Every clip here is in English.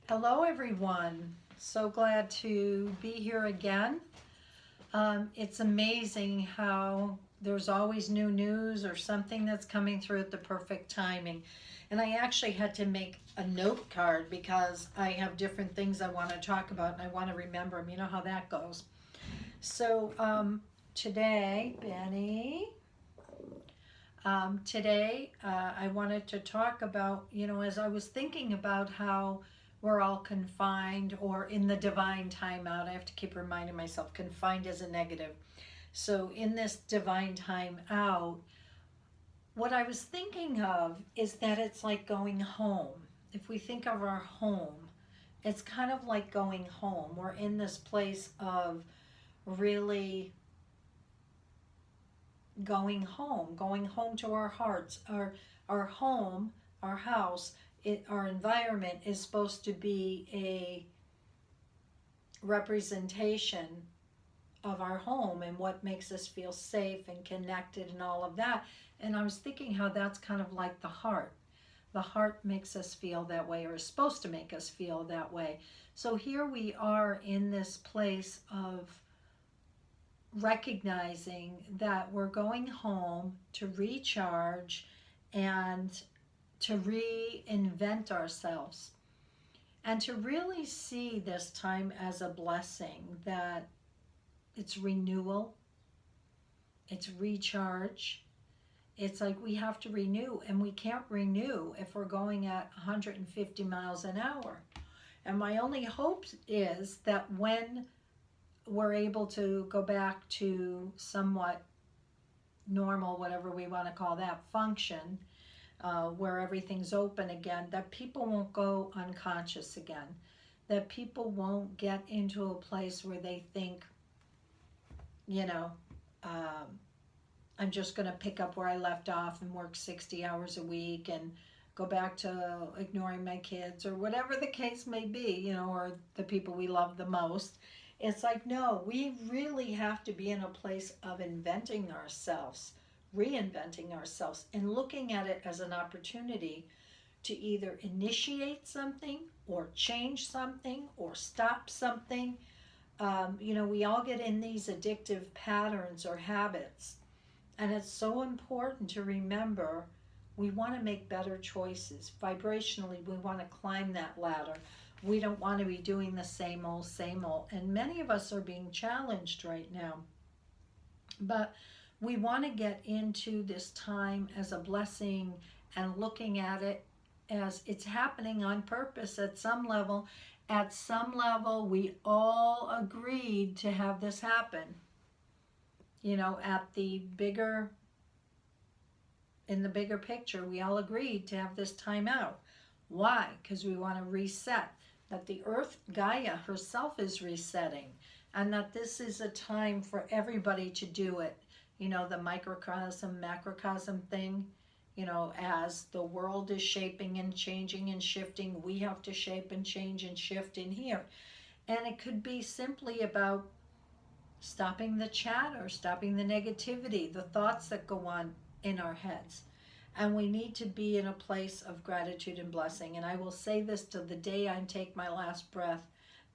Hello, everyone. So glad to be here again. It's amazing how there's always new news or something that's coming through at the perfect timing. And I actually had to make a note card because I have different things I want to talk about and I want to remember them. You know how that goes. So today, Benny, I wanted to talk about, as I was thinking about how we're all confined or in the divine timeout, I have to keep reminding myself confined is a negative. So, in this divine time out, what I was thinking of is that it's like going home. If we think of our home, it's kind of like going home. We're in this place of really going home to our hearts. Our home, our house, our environment is supposed to be a representation of our home and what makes us feel safe and connected and all of that. And I was thinking how that's kind of like the heart. The heart makes us feel that way, or is supposed to make us feel that way. So here we are in this place of recognizing that we're going home to recharge and to reinvent ourselves and to really see this time as a blessing, that it's renewal, it's recharge. It's like we have to renew, and we can't renew if we're going at 150 miles an hour. And my only hope is that when we're able to go back to somewhat normal, whatever we want to call that, function, where everything's open again, that people won't go unconscious again, that people won't get into a place where they think, you know, um, I'm just going to pick up where I left off and work 60 hours a week and go back to ignoring my kids or whatever the case may be, or the people we love the most. It's like, no, we really have to be in a place of inventing ourselves, reinventing ourselves, and looking at it as an opportunity to either initiate something or change something or stop something. We all get in these addictive patterns or habits, and it's so important to remember we want to make better choices. Vibrationally, we want to climb that ladder. We don't want to be doing the same old, same old. And many of us are being challenged right now. But we want to get into this time as a blessing and looking at it as it's happening on purpose at some level. At some level, we all agreed to have this happen. At the bigger in the bigger picture, we all agreed to have this time out. Why? Because we want to reset. That the earth, Gaia herself, is resetting, and that this is a time for everybody to do it. The microcosm, macrocosm thing. As the world is shaping and changing and shifting, we have to shape and change and shift in here. And it could be simply about stopping the chatter, stopping the negativity, the thoughts that go on in our heads. And we need to be in a place of gratitude and blessing. And I will say this till the day I take my last breath,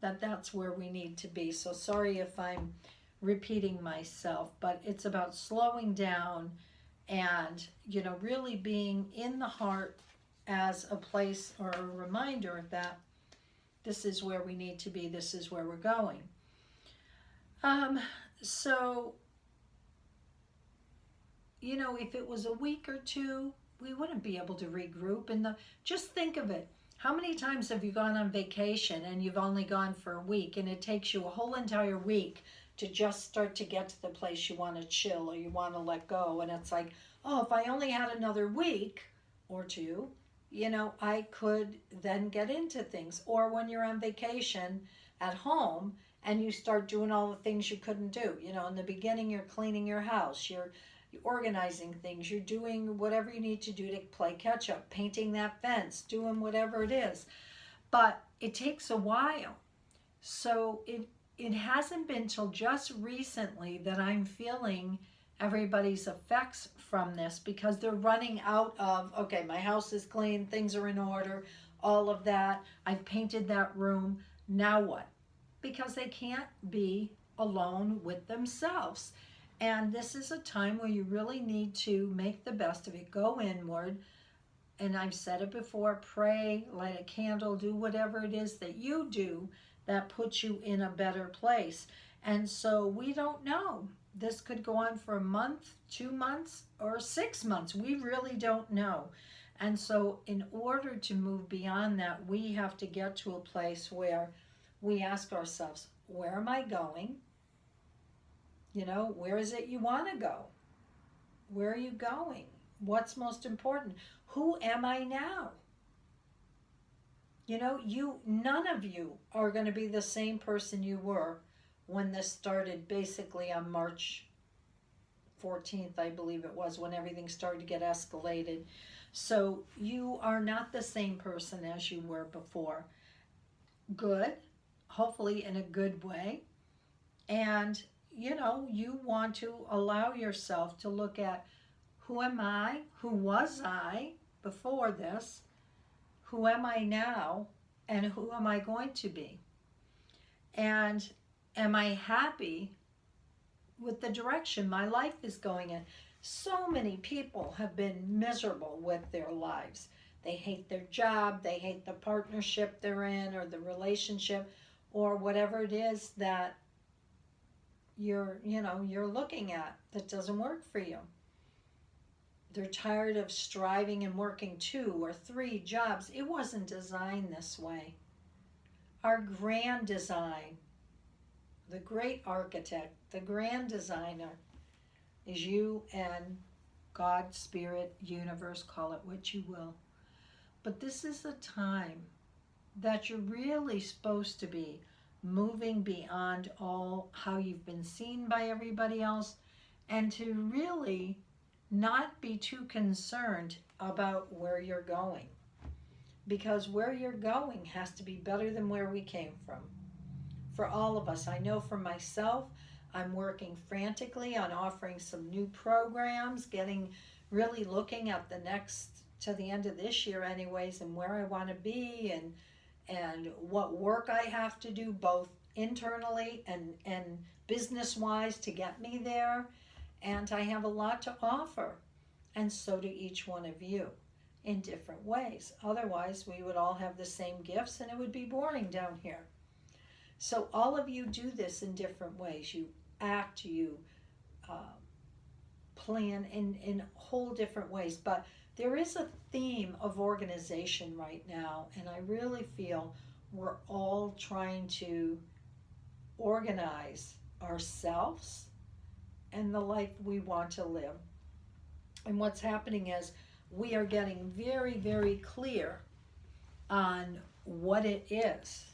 that that's where we need to be. So sorry if I'm repeating myself, but it's about slowing down and, really being in the heart as a place or a reminder that this is where we need to be, this is where we're going. Um, so, if it was a week or two, we wouldn't be able to regroup. And just think of it. How many times have you gone on vacation and you've only gone for a week, and it takes you a whole entire week to just start to get to the place you want to chill or you want to let go? And it's like, oh, if I only had another week or two, I could then get into things. Or when you're on vacation at home and you start doing all the things you couldn't do. In the beginning, you're cleaning your house, you're organizing things, you're doing whatever you need to do to play catch up, painting that fence, doing whatever it is. But it takes a while. So it hasn't been till just recently that I'm feeling everybody's effects from this, because they're running out of, okay, my house is clean, things are in order, all of that. I've painted that room. Now what? Because they can't be alone with themselves. And this is a time where you really need to make the best of it. Go inward. And I've said it before, pray, light a candle, do whatever it is that you do that puts you in a better place. And so we don't know. This could go on for a month, 2 months, or 6 months. We really don't know. And so, in order to move beyond that, we have to get to a place where we ask ourselves, where am I going? You know, where is it you want to go? Where are you going? What's most important? Who am I now? You know, none of you are going to be the same person you were when this started, basically on March 14th, I believe it was, when everything started to get escalated. So you are not the same person as you were before. Good, hopefully in a good way. And, you know, you want to allow yourself to look at, who am I? Who was I before this? Who am I now? And who am I going to be? And am I happy with the direction my life is going in? So many people have been miserable with their lives. They hate their job, they hate the partnership they're in, or the relationship, or whatever it is that you're looking at that doesn't work for you. They're tired of striving and working 2 or 3 jobs. It wasn't designed this way. Our grand design, the great architect, the grand designer, is you and God, Spirit, universe, call it what you will. But this is a time that you're really supposed to be moving beyond all how you've been seen by everybody else, and to really not be too concerned about where you're going. Because where you're going has to be better than where we came from. For all of us, I know for myself, I'm working frantically on offering some new programs, really looking at to the end of this year anyways, and where I want to be, and what work I have to do, both internally and business-wise, to get me there. And I have a lot to offer, and so do each one of you in different ways. Otherwise, we would all have the same gifts and it would be boring down here. So all of you do this in different ways. You act, you plan in whole different ways. But there is a theme of organization right now, and I really feel we're all trying to organize ourselves and the life we want to live. And what's happening is we are getting very, very clear on what it is.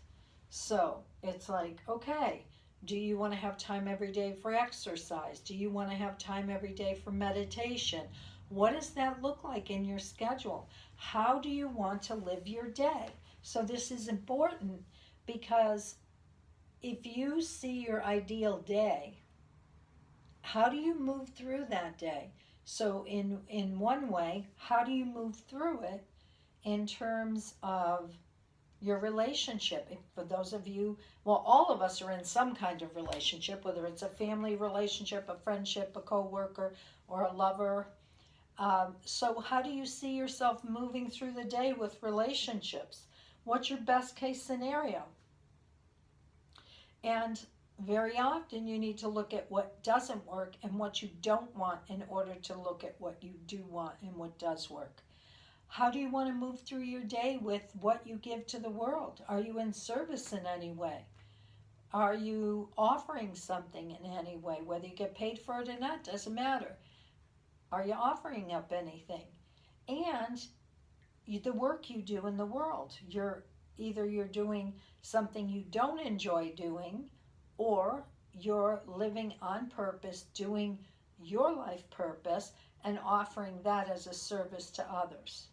So it's like, okay, do you want to have time every day for exercise? Do you want to have time every day for meditation? What does that look like in your schedule? How do you want to live your day? So this is important, because if you see your ideal day, how do you move through that day? So in one way, how do you move through it in terms of your relationship? For those of you, well, all of us are in some kind of relationship, whether it's a family relationship, a friendship, a co-worker, or a lover. So how do you see yourself moving through the day with relationships? What's your best case scenario? And very often you need to look at what doesn't work and what you don't want in order to look at what you do want and what does work. How do you want to move through your day with what you give to the world? Are you in service in any way? Are you offering something in any way? Whether you get paid for it or not, doesn't matter. Are you offering up anything? And the work you do in the world. You're doing something you don't enjoy doing, or you're living on purpose, doing your life purpose, and offering that as a service to others.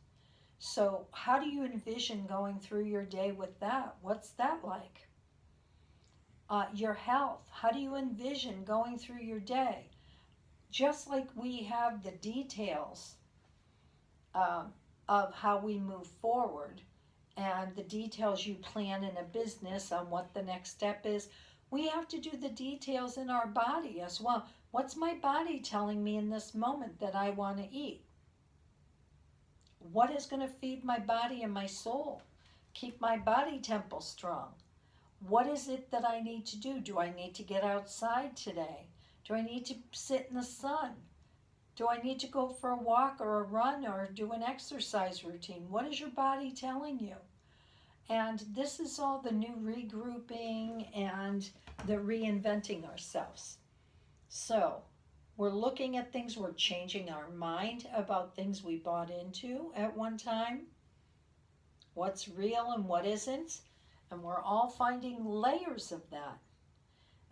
So how do you envision going through your day with that? What's that like? Your health. How do you envision going through your day? Just like we have the details of how we move forward and the details you plan in a business on what the next step is, we have to do the details in our body as well. What's my body telling me in this moment that I want to eat? What is going to feed my body and my soul? Keep my body temple strong. What is it that I need to do? Do I need to get outside today? Do I need to sit in the sun? Do I need to go for a walk or a run or do an exercise routine? What is your body telling you? And this is all the new regrouping and the reinventing ourselves. So we're looking at things, we're changing our mind about things we bought into at one time, what's real and what isn't, and we're all finding layers of that.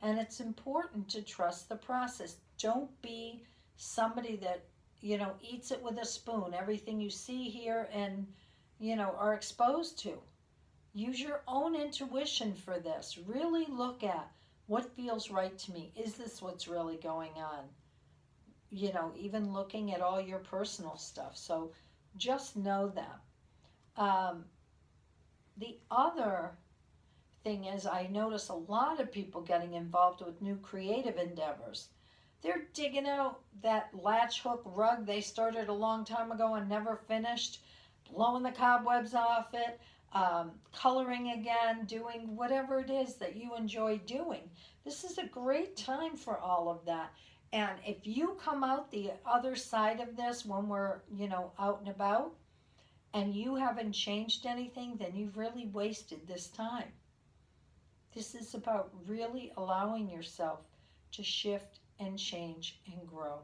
And it's important to trust the process. Don't be somebody that, eats it with a spoon, everything you see here and, are exposed to. Use your own intuition for this. Really look at what feels right to me. Is this what's really going on? Even looking at all your personal stuff. So just know that. The other thing is, I notice a lot of people getting involved with new creative endeavors. They're digging out that latch hook rug they started a long time ago and never finished, blowing the cobwebs off it, coloring again, doing whatever it is that you enjoy doing. This is a great time for all of that. And if you come out the other side of this when we're, out and about, and you haven't changed anything, then you've really wasted this time. This is about really allowing yourself to shift and change and grow.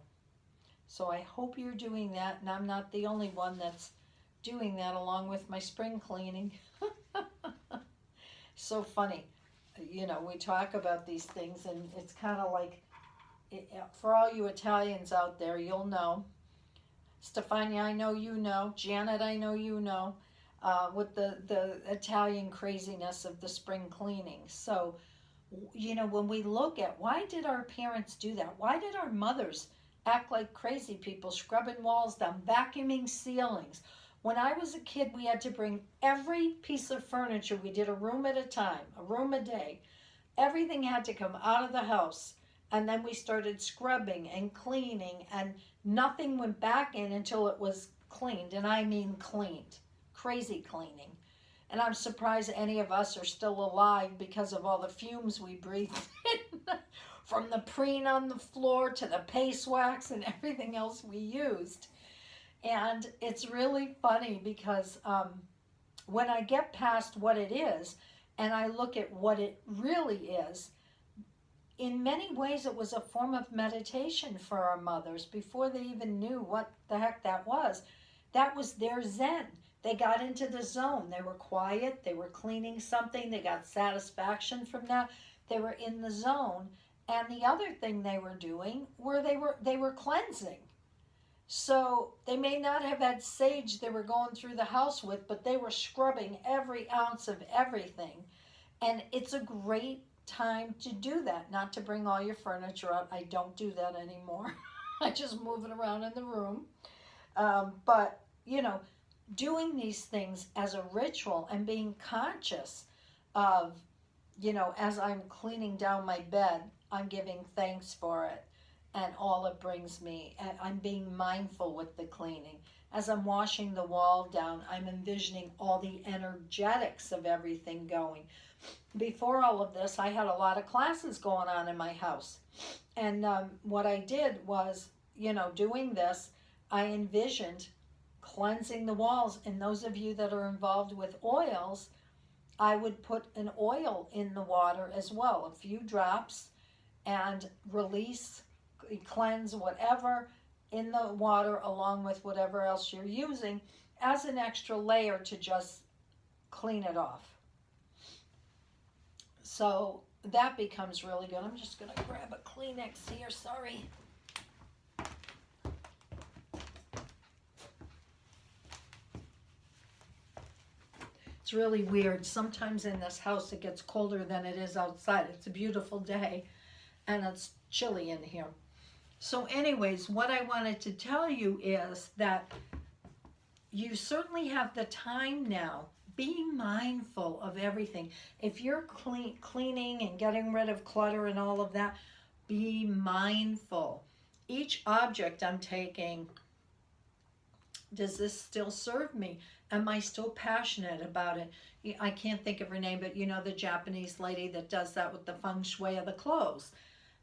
So I hope you're doing that, and I'm not the only one that's doing that along with my spring cleaning. So funny. We talk about these things, and it's kind of like, for all you Italians out there, you'll know. Stefania, I know you know. Janet, I know you know. With the Italian craziness of the spring cleaning. So, when we look at why did our parents do that? Why did our mothers act like crazy people, scrubbing walls down, vacuuming ceilings? When I was a kid, we had to bring every piece of furniture. We did a room at a time, a room a day. Everything had to come out of the house. And then we started scrubbing and cleaning, and nothing went back in until it was cleaned. And I mean cleaned. Crazy cleaning. And I'm surprised any of us are still alive because of all the fumes we breathed in. From the preen on the floor to the paste wax and everything else we used. And it's really funny because when I get past what it is and I look at what it really is, in many ways it was a form of meditation for our mothers before they even knew what the heck that was. That was their Zen. They got into the zone. They were quiet. They were cleaning something. They got satisfaction from that. They were in the zone. And the other thing they were doing were they were cleansing. So they may not have had sage they were going through the house with, but they were scrubbing every ounce of everything. And it's a great time to do that, not to bring all your furniture out. I don't do that anymore. I just move it around in the room. But, doing these things as a ritual and being conscious of, as I'm cleaning down my bed, I'm giving thanks for it and all it brings me. And I'm being mindful with the cleaning. As I'm washing the wall down, I'm envisioning all the energetics of everything going. Before all of this, I had a lot of classes going on in my house. And what I did was, doing this, I envisioned cleansing the walls. And those of you that are involved with oils, I would put an oil in the water as well, a few drops, and release, cleanse whatever in the water along with whatever else you're using as an extra layer to just clean it off. So that becomes really good. I'm just going to grab a Kleenex here, sorry. It's really weird. Sometimes in this house it gets colder than it is outside. It's a beautiful day and it's chilly in here. So anyways, what I wanted to tell you is that you certainly have the time now be mindful of everything. If you're cleaning and getting rid of clutter and all of that, be mindful. Each object I'm taking, does this still serve me? Am I still passionate about it? I can't think of her name, but you know, the Japanese lady that does that with the feng shui of the clothes.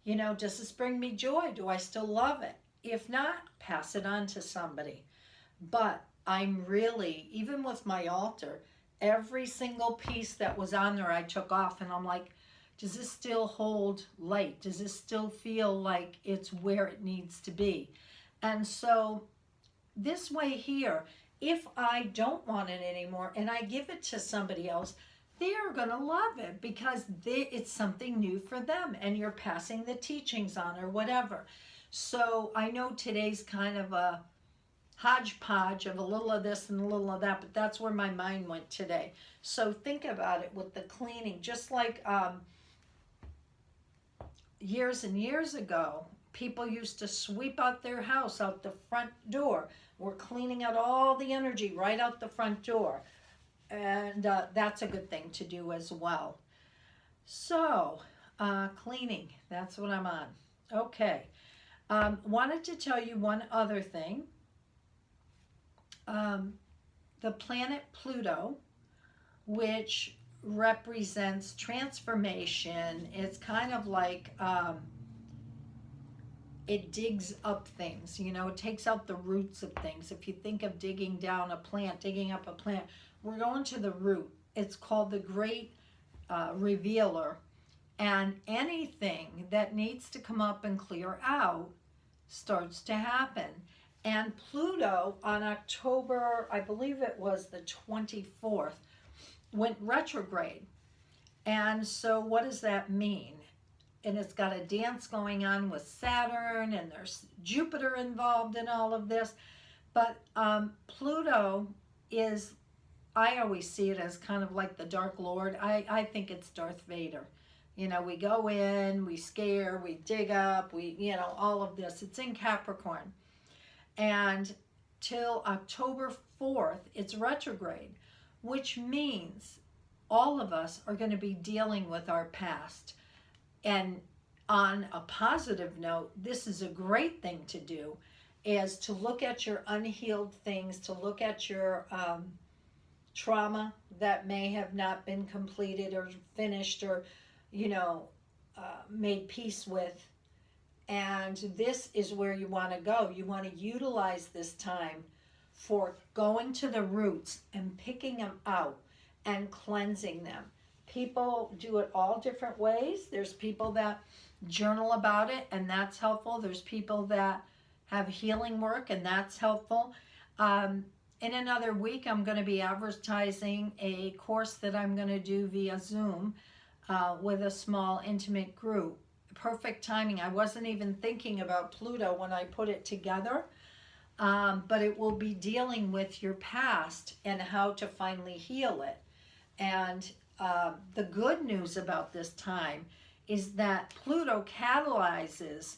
You know, does this bring me joy? Do I still love it? If not, pass it on to somebody. But I'm really, even with my altar, every single piece that was on there I took off, and I'm like, does this still hold light? Does this still feel like it's where it needs to be? And so this way here, if I don't want it anymore and I give it to somebody else, they're going to love it because it's something new for them, and you're passing the teachings on or whatever. So I know today's kind of a hodgepodge of a little of this and a little of that, but that's where my mind went today. So think about it with the cleaning, just like years and years ago, people used to sweep out their house out the front door. We're cleaning out all the energy right out the front door. And that's a good thing to do as well. So, cleaning, that's what I'm on. Okay. Wanted to tell you one other thing. The planet Pluto, which represents transformation, it's kind of like it digs up things, you know, it takes out the roots of things. If you think of digging down a plant, digging up a plant, we're going to the root. It's called the Great Revealer. And anything that needs to come up and clear out starts to happen. And Pluto on October, I believe it was the 24th, went retrograde. And so what does that mean? And it's got a dance going on with Saturn, and there's Jupiter involved in all of this. But Pluto is, I always see it as kind of like the Dark Lord. I think it's Darth Vader. You know, we go in, we scare, we dig up, you know, all of this. It's in Capricorn. And till October 4th, it's retrograde, which means all of us are going to be dealing with our past. And on a positive note, this is a great thing to do, is to look at your unhealed things, to look at your trauma that may have not been completed or finished or, you know, made peace with. And this is where you want to go. You want to utilize this time for going to the roots and picking them out and cleansing them. People do it all different ways. There's people that journal about it, and that's helpful. There's people that have healing work, and that's helpful. In another week, I'm going to be advertising a course that I'm going to do via Zoom with a small intimate group. Perfect timing. I wasn't even thinking about Pluto when I put it together, but it will be dealing with your past and how to finally heal it. And the good news about this time is that Pluto catalyzes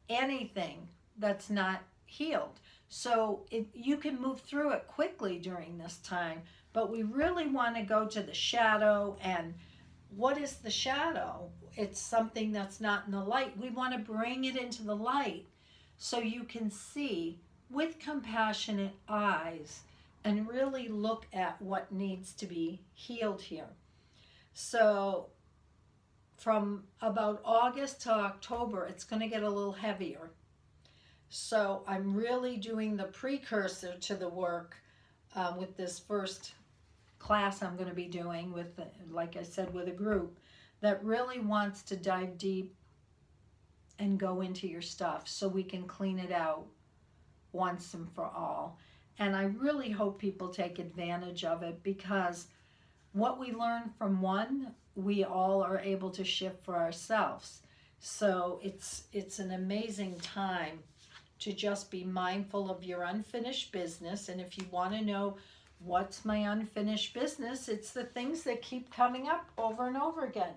anything that's not healed. So you can move through it quickly during this time, but we really want to go to the shadow. And what is the shadow? It's something that's not in the light. We want to bring it into the light so you can see with compassionate eyes and really look at what needs to be healed here. So from about August to October, it's going to get a little heavier. So I'm really doing the precursor to the work with this first class I'm going to be doing with, like I said, with a group that really wants to dive deep and go into your stuff so we can clean it out once and for all. And I really hope people take advantage of it, because what we learn from one, we all are able to shift for ourselves. So it's an amazing time to just be mindful of your unfinished business. And if you want to know what's my unfinished business, it's the things that keep coming up over and over again.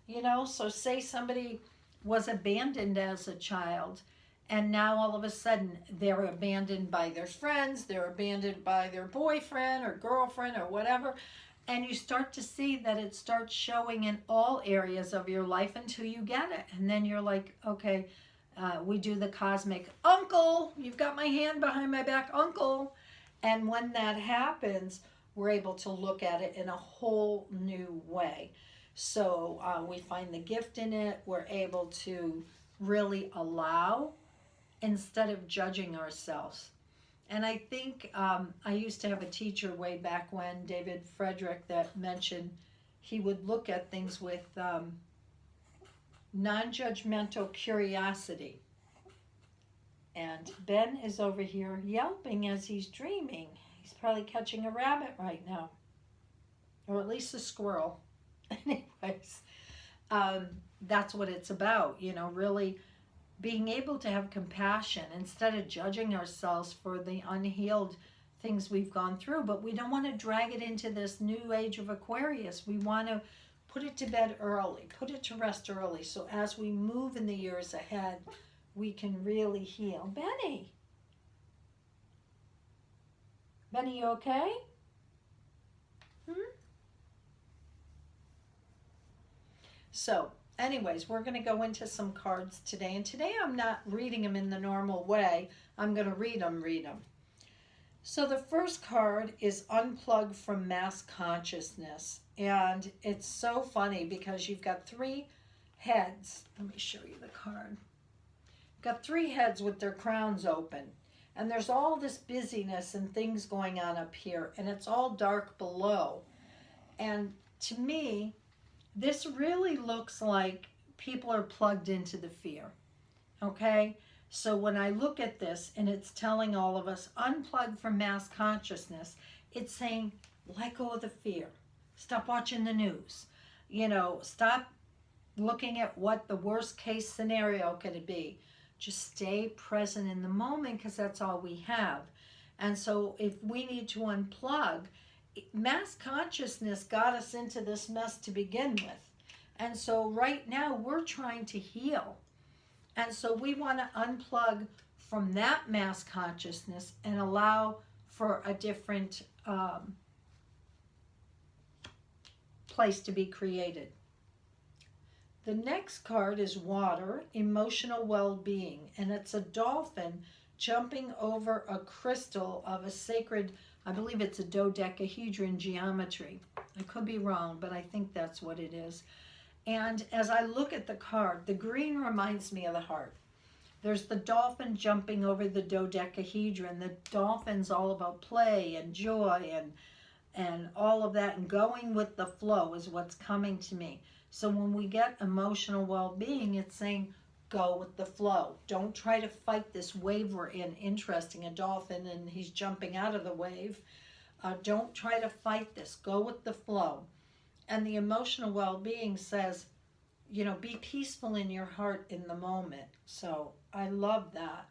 You know, so say somebody was abandoned as a child And now all of a sudden they're abandoned by their friends, they're abandoned by their boyfriend or girlfriend or whatever. And you start to see that it starts showing in all areas of your life until you get it. And then you're like, okay, we do the cosmic, uncle, you've got my hand behind my back, uncle. And when that happens, we're able to look at it in a whole new way. So we find the gift in it. We're able to really allow instead of judging ourselves. And I think I used to have a teacher way back when, David Frederick, that mentioned he would look at things with non-judgmental curiosity. And Ben is over here yelping as he's dreaming. He's probably catching a rabbit right now, or at least a squirrel. Anyways, that's what it's about, really being able to have compassion instead of judging ourselves for the unhealed things we've gone through. But we don't want to drag it into this new age of Aquarius. We want to put it to bed early, put it to rest early. So as we move in the years ahead, we can really heal. Benny, you okay? So anyways, we're going to go into some cards today. And today I'm not reading them in the normal way. I'm going to read them. So the first card is Unplug from Mass Consciousness. And it's so funny because you've got three heads. Let me show you the card. You've got three heads with their crowns open. And there's all this busyness and things going on up here. And it's all dark below. And to me, this really looks like people are plugged into the fear, okay? So when I look at this and it's telling all of us, unplug from mass consciousness, it's saying, let go of the fear. Stop watching the news. Stop looking at what the worst case scenario could be. Just stay present in the moment because that's all we have. And so if we need to unplug, mass consciousness got us into this mess to begin with. And so right now we're trying to heal. And so we want to unplug from that mass consciousness and allow for a different place to be created. The next card is Water, Emotional Well-Being. And it's a dolphin jumping over a crystal of a sacred, I believe it's a dodecahedron geometry. I could be wrong, but I think that's what it is. And as I look at the card, the green reminds me of the heart. There's the dolphin jumping over the dodecahedron. The dolphin's all about play and joy and all of that, and going with the flow is what's coming to me. So when we get emotional well-being, it's saying, go with the flow. Don't try to fight this wave we're in. Interesting, a dolphin and he's jumping out of the wave. Don't try to fight this. Go with the flow. And the emotional well-being says, be peaceful in your heart in the moment. So I love that.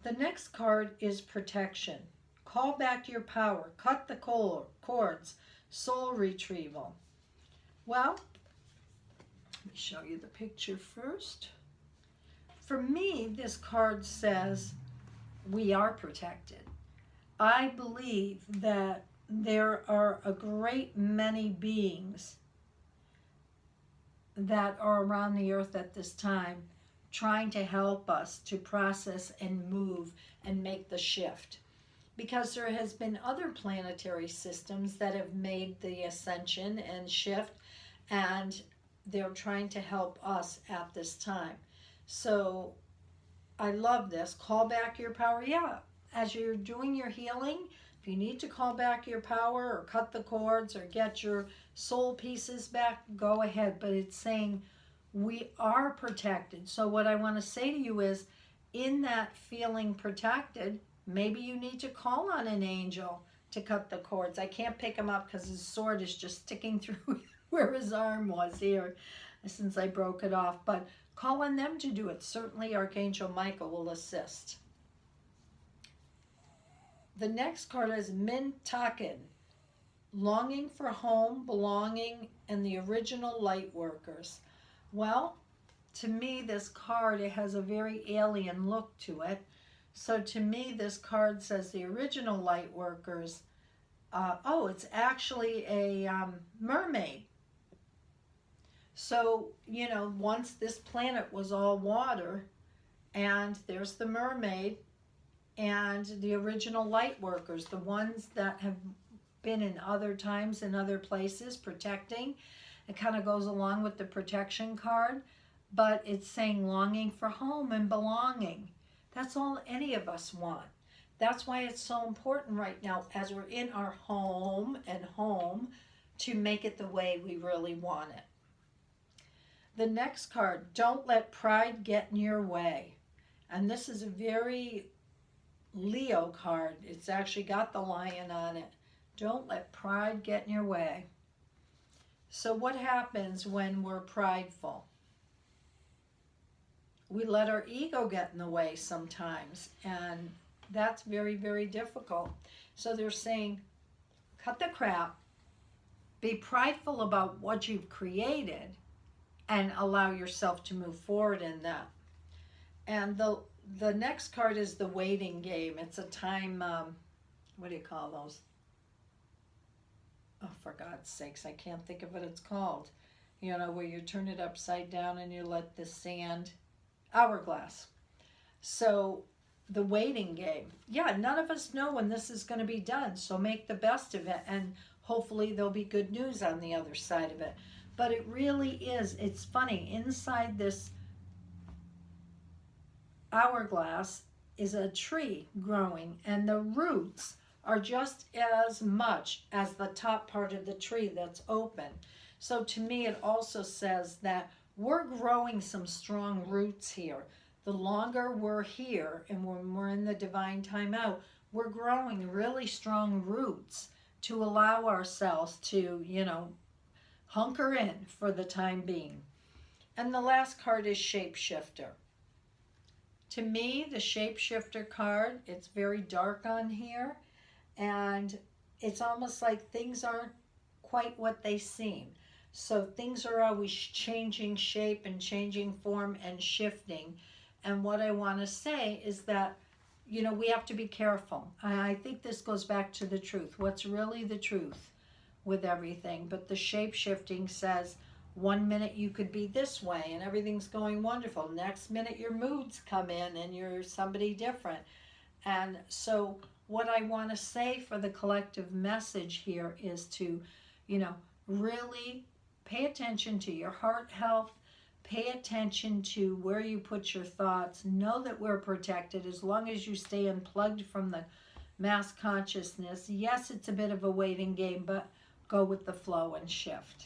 The next card is Protection. Call back your power. Cut the cords. Soul retrieval. Well, let me show you the picture first. For me, this card says we are protected. I believe that there are a great many beings that are around the earth at this time trying to help us to process and move and make the shift. Because there has been other planetary systems that have made the ascension and shift, and they're trying to help us at this time. So I love this. Call back your power. Yeah, as you're doing your healing, if you need to call back your power or cut the cords or get your soul pieces back, go ahead. But it's saying we are protected. So what I want to say to you is, in that feeling protected, maybe you need to call on an angel to cut the cords. I can't pick him up because his sword is just sticking through where his arm was here since I broke it off. But call on them to do it. Certainly Archangel Michael will assist. The next card is Mintaken, longing for home, belonging, and the original light workers. Well, to me, this card, it has a very alien look to it. So to me, this card says the original light workers. Oh, it's actually a mermaid. So, once this planet was all water, and there's the mermaid and the original light workers, the ones that have been in other times in other places protecting. It kind of goes along with the protection card, but it's saying longing for home and belonging. That's all any of us want. That's why it's so important right now as we're in our home and home to make it the way we really want it. The next card, don't let pride get in your way. And this is a very Leo card. It's actually got the lion on it. Don't let pride get in your way. So what happens when we're prideful? We let our ego get in the way sometimes, and that's very, very difficult. So they're saying, cut the crap, be prideful about what you've created, and allow yourself to move forward in that. And the next card is the waiting game. It's a time, what do you call those? Oh, for God's sakes, I can't think of what it's called. Where you turn it upside down and you let the sand, hourglass. So the waiting game. Yeah, none of us know when this is going to be done. So make the best of it, and hopefully there'll be good news on the other side of it. But it really is. It's funny. Inside this hourglass is a tree growing, and the roots are just as much as the top part of the tree that's open. So to me, it also says that we're growing some strong roots here. The longer we're here and when we're in the divine timeout, we're growing really strong roots to allow ourselves to, hunker in for the time being. And the last card is Shapeshifter. To me, the Shapeshifter card, it's very dark on here, and it's almost like things aren't quite what they seem. So things are always changing shape and changing form and shifting. And what I want to say is that, we have to be careful. I think this goes back to the truth. What's really the truth with everything? But the shape shifting says, one minute you could be this way and everything's going wonderful. Next minute your moods come in and you're somebody different. And so what I want to say for the collective message here is to, really pay attention to your heart health. Pay attention to where you put your thoughts. Know that we're protected as long as you stay unplugged from the mass consciousness. Yes, it's a bit of a waiting game, but go with the flow and shift.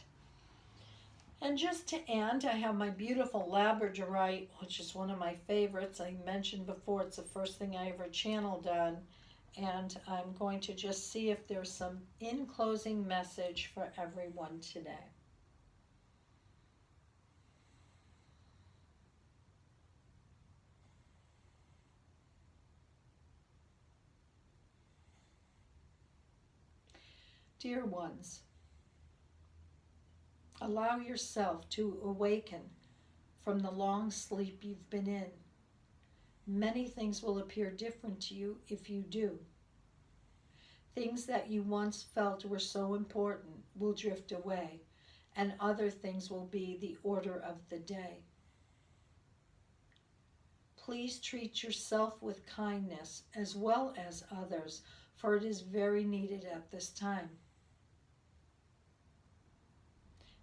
And just to end, I have my beautiful labradorite, which is one of my favorites. I mentioned before, it's the first thing I ever channeled on. And I'm going to just see if there's some in closing message for everyone today. Dear ones, allow yourself to awaken from the long sleep you've been in. Many things will appear different to you if you do. Things that you once felt were so important will drift away, and other things will be the order of the day. Please treat yourself with kindness as well as others, for it is very needed at this time.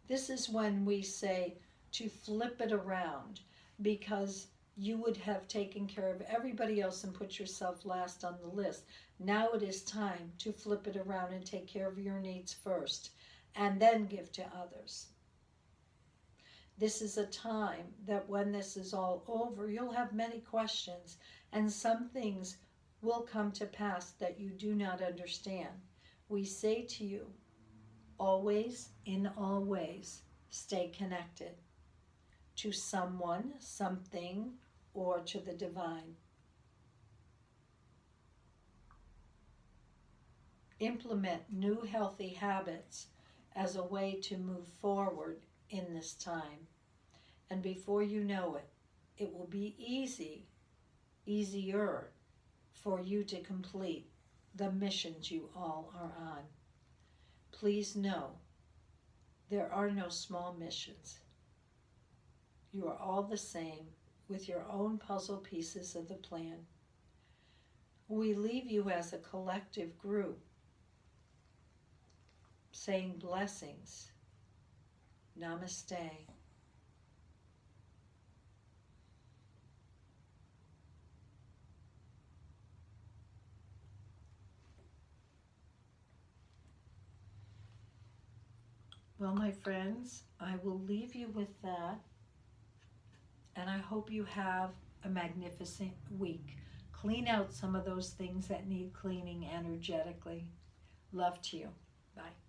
This is when we say to flip it around, because you would have taken care of everybody else and put yourself last on the list. Now it is time to flip it around and take care of your needs first, and then give to others. This is a time that when this is all over, you'll have many questions, and some things will come to pass that you do not understand. We say to you, always, in all ways, stay connected to someone, something, or to the divine. Implement new healthy habits as a way to move forward in this time. And before you know it, it will be easier for you to complete the missions you all are on. Please know there are no small missions. You are all the same with your own puzzle pieces of the plan. We leave you as a collective group saying blessings. Namaste. Well, my friends, I will leave you with that, and I hope you have a magnificent week. Clean out some of those things that need cleaning energetically. Love to you. Bye.